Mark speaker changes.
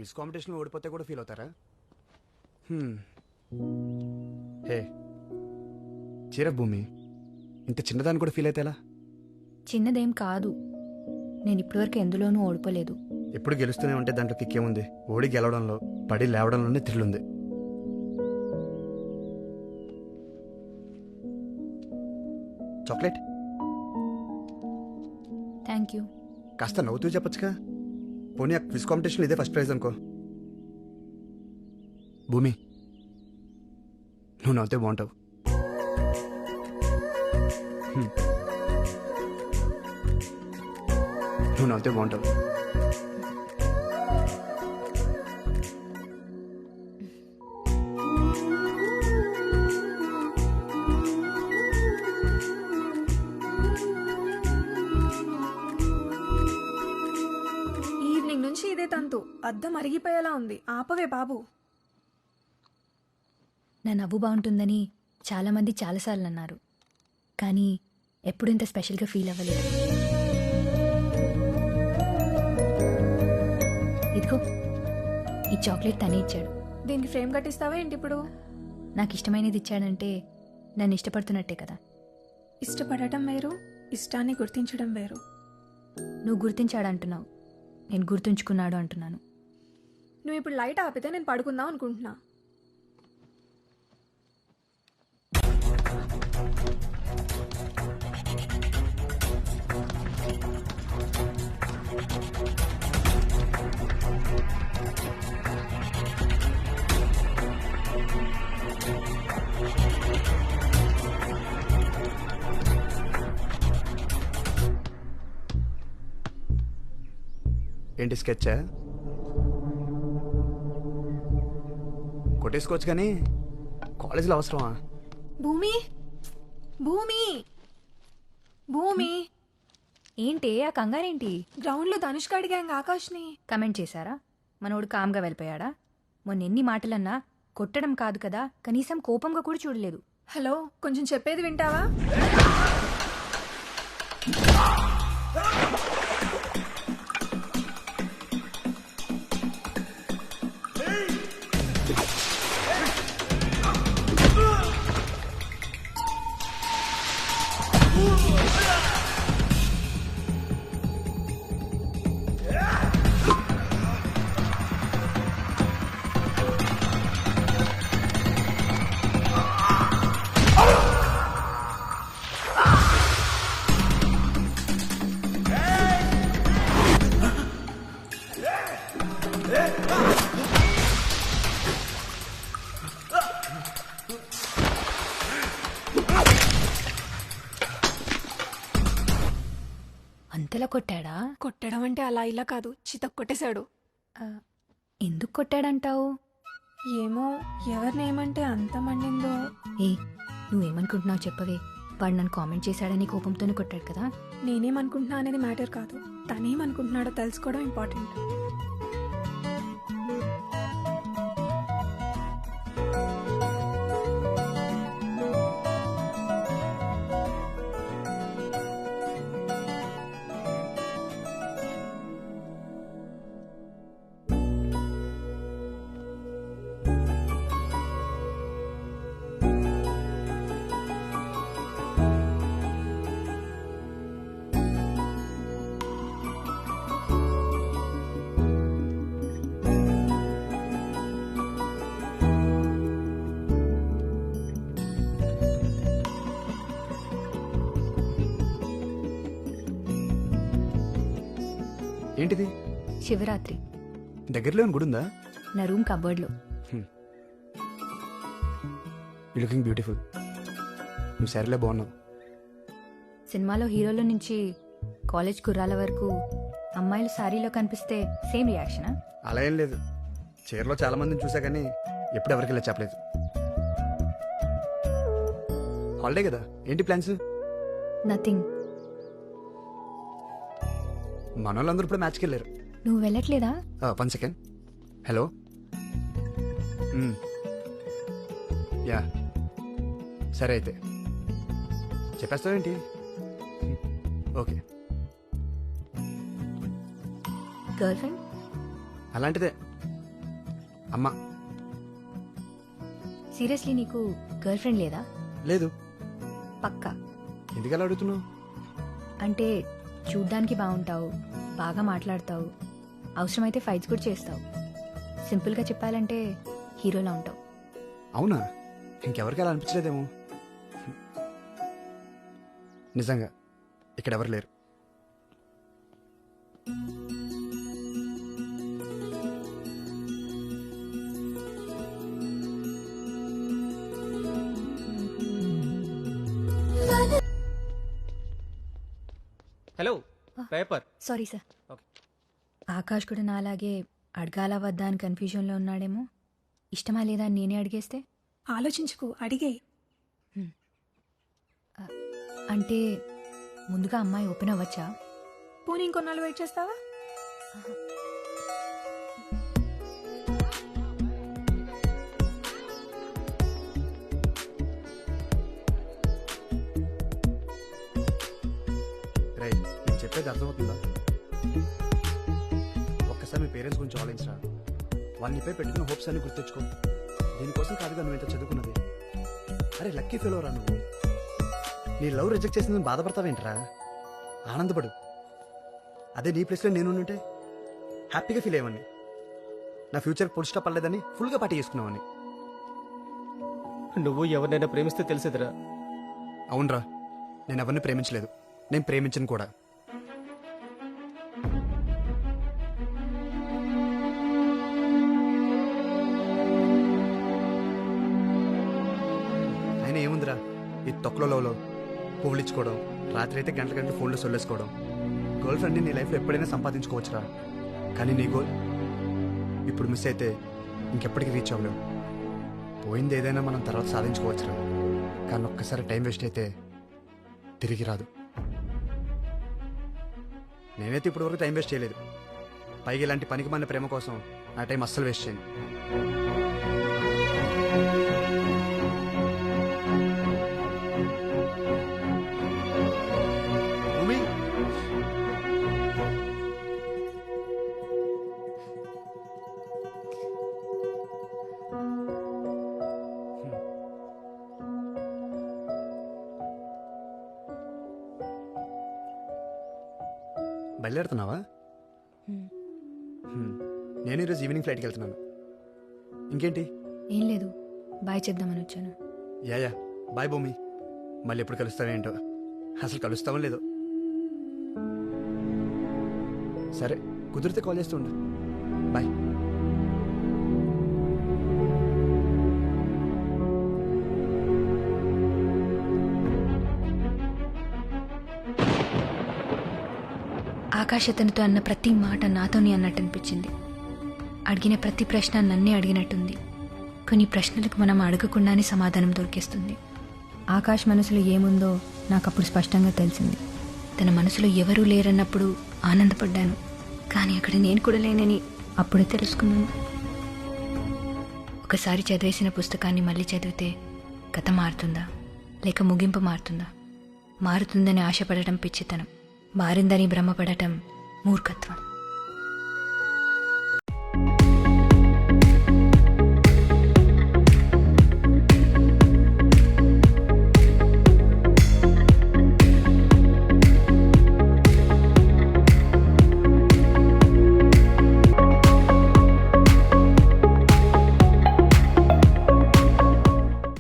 Speaker 1: Quiz కాంపిటీషన్లో ఓడిపోతే కూడా ఫీల్ అవుతారా? హే చీర భూమి, ఇంత చిన్నదాన్ని కూడా ఫీల్ అయితే ఎలా?
Speaker 2: చిన్నదేం కాదు, నేను ఇప్పటివరకు ఎందులోనూ ఓడిపోలేదు.
Speaker 1: ఎప్పుడు గెలుస్తూనే ఉంటే దాంట్లో కిక్కేముంది? ఓడి గెలవడంలో, పడి లేవడంలోనే థ్రిల్ ఉంది. Chocolate
Speaker 2: thank you.
Speaker 1: కాస్త నవ్వుతూ చెప్పొచ్చుగా. పోనీ ఆ క్విజ్ కాంపిటీషన్ ఇదే ఫస్ట్ ప్రైజ్ అనుకో. భూమి, నువ్వు నవ్వుతే బాగుంటావు. నువ్వు నవ్వుతే బాగుంటావు.
Speaker 3: ఈవినింగ్ నుంచి ఇదే తంతు. అద్దం అరిగిపోయేలా ఉంది. ఆపవే బాబు.
Speaker 2: నా నవ్వు బాగుంటుందని చాలామంది చాలాసార్లు అన్నారు, కానీ ఎప్పుడు ఇంత స్పెషల్గా ఫీల్ అవ్వలేదు. ఇదిగో ఈ చాక్లెట్ తనే ఇచ్చాడు.
Speaker 3: దీనికి ఫ్రేమ్ కట్టిస్తావా ఏంటి ఇప్పుడు?
Speaker 2: నాకు ఇష్టమైనది ఇచ్చాడంటే నన్ను ఇష్టపడుతున్నట్టే కదా.
Speaker 3: ఇష్టపడటం వేరు, ఇష్టాన్ని గుర్తించడం వేరు.
Speaker 2: నువ్వు గుర్తించాడంటున్నావు, నేను గుర్తుంచుకున్నాడు అంటున్నాను.
Speaker 3: నువ్వు ఇప్పుడు లైట్ ఆపితే నేను పడుకుందాం అనుకుంటున్నా.
Speaker 1: ఏంటి స్కెచ్చా? కొట్టేసుకోవచ్చు కానీ కాలేజీలో అవసరమా?
Speaker 3: భూమి, భూమి, భూమి.
Speaker 2: ఏంటి ఆ కంగారేంటి?
Speaker 3: గ్రౌండ్లో ధనుష్క అడిగాంగ ఆకాష్ని.
Speaker 2: కమెంట్ చేశారా? మనోడు కామ్గా వెళ్ళిపోయాడా? మొన్న ఎన్ని మాటలన్నా కొట్టడం కాదు కదా, కనీసం కోపంగా కూడా చూడలేదు.
Speaker 3: హలో, కొంచెం చెప్పేది వింటావా?
Speaker 2: అంతలా కొట్టాడా?
Speaker 3: కొట్టడం అంటే అలా ఇలా కాదు, చితక్ కొట్టేశాడు.
Speaker 2: ఎందుకు కొట్టాడంటావు?
Speaker 3: ఏమో, ఎవరినేమంటే అంత మండిందో.
Speaker 2: ఏ నువ్వేమనుకుంటున్నావు చెప్పవే. వాడు నన్ను కామెంట్ చేశాడని కోపంతోనే కొట్టాడు కదా.
Speaker 3: నేనేమనుకుంటున్నా అనేది మ్యాటర్ కాదు, తనేమనుకుంటున్నాడో తెలుసుకోవడం ఇంపార్టెంట్.
Speaker 1: ఏంటిది?
Speaker 2: శివరాత్రి.
Speaker 1: దగ్గరలో ఏమైనా గుడి ఉందా?
Speaker 2: నా రూమ్ కబోర్డ్లో.
Speaker 1: You looking beautiful. నువ్వు సరేలే బాగున్నావు.
Speaker 2: సినిమాలో హీరోల నుంచి కాలేజ్ కుర్రాల వరకు అమ్మాయిలు సారీలో కనిపిస్తే సేమ్ రియాక్షనా?
Speaker 1: అలా ఏం లేదు. చీరలో చాలా మందిని చూసా కానీ ఎప్పుడు ఎవరికి ఇలా చెప్పలేదు. హాలిడే కదా, ఏంటి ప్లాన్స్?
Speaker 2: నథింగ్.
Speaker 1: మన వాళ్ళందరూ ఇప్పుడు మ్యాచ్కి వెళ్ళారు.
Speaker 2: నువ్వు వెళ్ళట్లేదా?
Speaker 1: 1 సెకండ్. హలో. యా సరే అయితే చెప్పేస్తావేంటి? ఓకే.
Speaker 2: Girl friend?
Speaker 1: అలాంటిదే, అమ్మ.
Speaker 2: సీరియస్లీ నీకు గర్ల్ ఫ్రెండ్ లేదా?
Speaker 1: లేదు.
Speaker 2: పక్కా?
Speaker 1: ఎందుకలా అడుగుతున్నావు?
Speaker 2: అంటే చూడ్డానికి బాగుంటావు, బాగా మాట్లాడతావు, అవసరమైతే ఫైట్స్ కూడా చేస్తావు. సింపుల్గా చెప్పాలంటే హీరోలా ఉంటావు.
Speaker 1: అవునా? ఇంకెవరికి అలా అనిపించలేదేమో. నిజంగా ఇక్కడ ఎవరు లేరు.
Speaker 4: Hello paper.
Speaker 2: Sorry sir.
Speaker 4: Okay.
Speaker 2: Akash కూడా నాలాగే అడగాల వద్దా అని కన్ఫ్యూజన్లో ఉన్నాడేమో. ఇష్టమా లేదా అని నేనే అడిగేస్తే?
Speaker 3: ఆలోచించుకు, అడిగే.
Speaker 2: అంటే ముందుగా అమ్మాయి ఓపెన్ అవ్వచ్చా?
Speaker 3: పోనీ ఇంకొన్నాళ్ళు వెయిట్ చేస్తావా?
Speaker 1: రై, నేను చెప్పేది అర్థమవుతుందా? ఒక్కసారి మీ పేరెంట్స్ గురించి ఆలోచించరా. వాళ్ళనిపై పెట్టుకున్న హోప్స్ అన్ని గుర్తెచ్చుకో. దీనికోసం కాదుగా నువ్వు ఇంత చదువుకున్నది. అరే లక్కీ ఫెలోరా నువ్వు. నీ లవ్ రిజెక్ట్ చేసిందని బాధపడతావేంట్రా? ఆనందపడు. అదే నీ ప్లేస్లో నేను ఉంటే హ్యాపీగా ఫీల్ అయ్యేవాడిని. నా ఫ్యూచర్ ఫుల్ స్టాప్ పడలేదని ఫుల్గా పార్టీ చేసుకున్నావని.
Speaker 4: నువ్వు ఎవరినైనా ప్రేమిస్తే తెలిసేదిరా.
Speaker 1: అవునరా, నేను ఎవరిని ప్రేమించలేదు. నేను ప్రేమించను కూడా. ఆయన ఏముందిరా, ఈ తొక్కలలో పువ్వులు ఇచ్చుకోవడం, రాత్రి అయితే గంటల గంటలు ఫోన్లో సొల్లేసుకోవడం. గర్ల్ ఫ్రెండ్ని నీ లైఫ్లో ఎప్పుడైనా సంపాదించుకోవచ్చురా. కానీ నీ గోల్ ఇప్పుడు మిస్ అయితే ఇంకెప్పటికీ రీచ్ అవ్వలేవు. పోయింది ఏదైనా మనం తర్వాత సాధించుకోవచ్చురా. కానీ ఒక్కసారి టైం వేస్ట్ అయితే తిరిగి రాదు. నేనైతే ఇప్పటి వరకు టైం వేస్ట్ చేయలేదు. పైగా ఇలాంటి పనికి మన ప్రేమ కోసం నా టైం అస్సలు వేస్ట్ చేయను. భూమి, బయలుదేరుతున్నావా? నేను ఈరోజు ఈవినింగ్ ఫ్లైట్కి వెళ్తున్నాను. ఇంకేంటి?
Speaker 2: ఏం లేదు, బాయ్ చేద్దామని వచ్చాను.
Speaker 1: యా బాయ్ భూమి. మళ్ళీ ఎప్పుడు కలుస్తావేంటో. అసలు కలుస్తామో లేదో. సరే, కుదిరితే కాల్ చేస్తూ ఉండు. బాయ్.
Speaker 2: ఆకాశ్ అతనితో అన్న ప్రతి మాట నాతోనే అన్నట్టు అనిపించింది. అడిగిన ప్రతి ప్రశ్న నన్నే అడిగినట్టుంది. కొన్ని ప్రశ్నలకు మనం అడగకుండానే సమాధానం దొరికేస్తుంది. ఆకాష్ మనసులో ఏముందో నాకు అప్పుడు స్పష్టంగా తెలిసింది. తన మనసులో ఎవరూ లేరన్నప్పుడు ఆనందపడ్డాను. కానీ అక్కడ నేను కూడా లేనని అప్పుడే తెలుసుకున్నాను. ఒకసారి చదివేసిన పుస్తకాన్ని మళ్ళీ చదివితే కథ మారుతుందా లేక ముగింపు మారుతుందా? మారుతుందని ఆశపడటం పిచ్చితనం, మారిందని భ్రమపడటం మూర్ఖత్వం.